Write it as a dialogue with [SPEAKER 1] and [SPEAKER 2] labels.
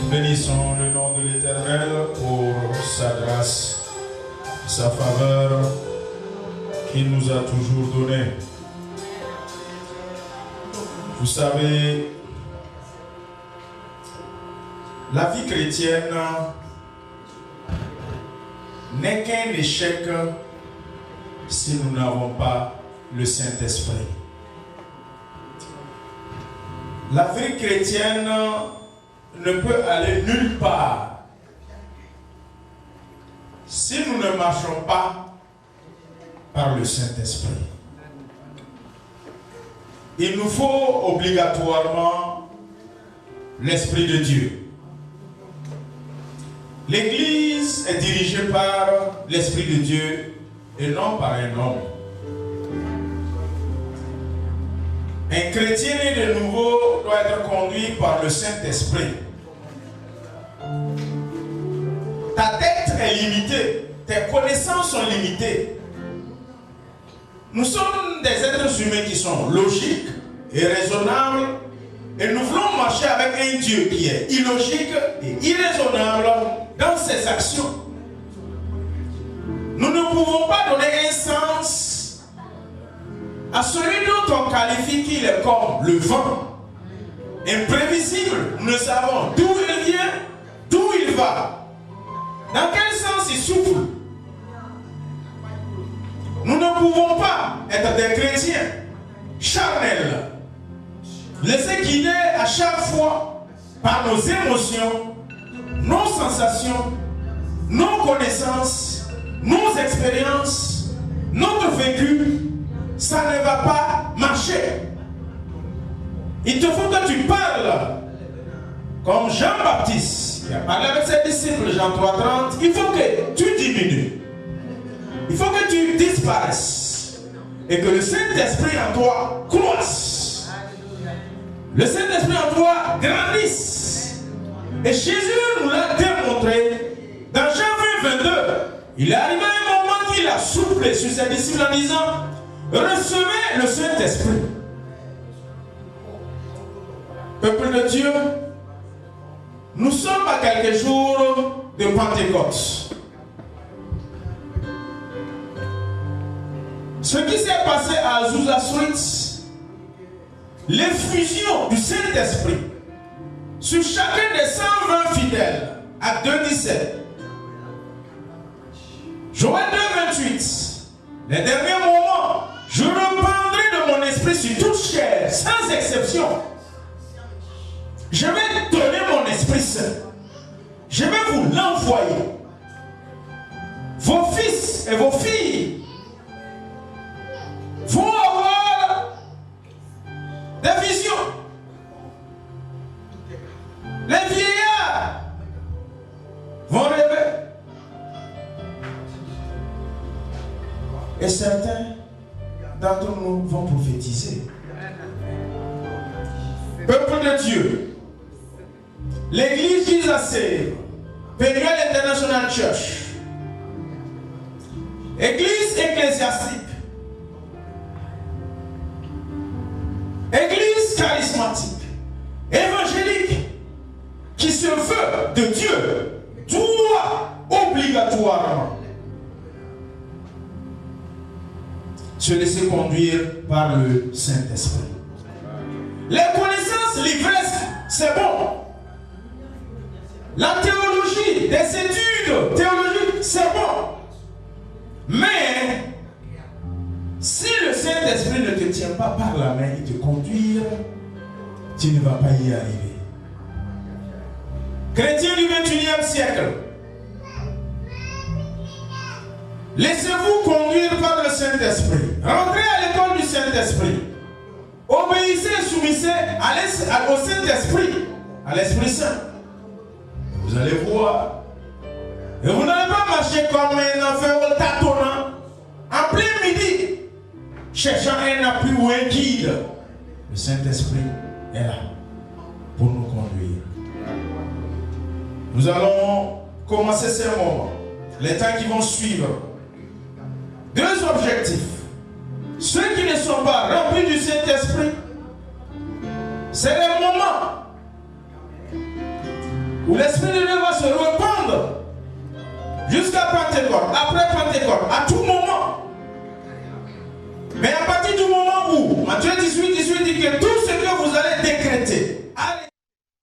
[SPEAKER 1] Bénissons le nom de l'Éternel pour sa grâce, sa faveur qu'il nous a toujours donnée. Vous savez, la vie chrétienne n'est qu'un échec si nous n'avons pas le Saint-Esprit. La vie chrétienne ne peut aller nulle part si nous ne marchons pas par le Saint-Esprit. Il nous faut obligatoirement l'Esprit de Dieu. L'Église est dirigée par l'Esprit de Dieu et non par un homme. Un chrétien né de nouveau doit être conduit par le Saint-Esprit. Ta tête est limitée, tes connaissances sont limitées. Nous sommes des êtres humains qui sont logiques et raisonnables et nous voulons marcher avec un Dieu qui est illogique et irraisonnable dans ses actions. Nous ne pouvons pas donner un sens à celui dont on qualifie qu'il est comme le vent, imprévisible. Nous ne savons d'où il vient, d'où il va, dans quel sens il souffle. Nous ne pouvons pas être des chrétiens charnels, laissés guider à chaque fois par nos émotions, nos sensations, nos connaissances, nos expériences, notre vécu. Ça ne va pas marcher. Il te faut que tu parles comme Jean-Baptiste qui a parlé avec ses disciples, Jean 3,30. Il faut que tu diminues. Il faut que tu disparaisses et que le Saint-Esprit en toi croisse. Le Saint-Esprit en toi grandisse. Et Jésus nous l'a démontré dans Jean 22. Il est arrivé un moment qu'il a soufflé sur ses disciples en disant: recevez le Saint-Esprit. Peuple de Dieu, nous sommes à quelques jours de Pentecôte. Ce qui s'est passé à Azusa Street, l'effusion du Saint-Esprit sur chacun des 120 fidèles, à 2,17. Joël 2,28. Les derniers moments, je reprendrai de mon esprit sur toute chair, sans exception. Je vais donner mon Esprit Saint. Je vais vous l'envoyer. Vos fils et vos filles vont avoir des visions. Les vieillards vont rêver. Et certains d'entre nous vont prophétiser. Peuple de Dieu, l'église Jesus Pénuel International Church, église ecclésiastique, église charismatique, évangélique, qui se veut de Dieu, doit obligatoirement se laisser conduire par le Saint-Esprit. Les connaissances, l'ivresse, c'est bon. La théologie, des études théologiques, c'est bon. Mais si le Saint-Esprit ne te tient pas par la main et te conduire, tu ne vas pas y arriver. Chrétiens du 21e siècle, laissez-vous conduire par le Saint-Esprit. Rentrez à l'école du Saint-Esprit. Obéissez et soumettez au Saint-Esprit, à l'Esprit Saint. Vous allez voir. Et vous n'allez pas marcher comme un enfant tâtonnant, en plein midi, cherchant un appui ou un guide. Le Saint-Esprit est là pour nous conduire. Nous allons commencer ces moments, les temps qui vont suivre. Deux objectifs. Ceux qui ne sont pas remplis du Saint-Esprit, c'est les moments où l'Esprit de Dieu va se répandre jusqu'à Pentecôte, après Pentecôte, à tout moment.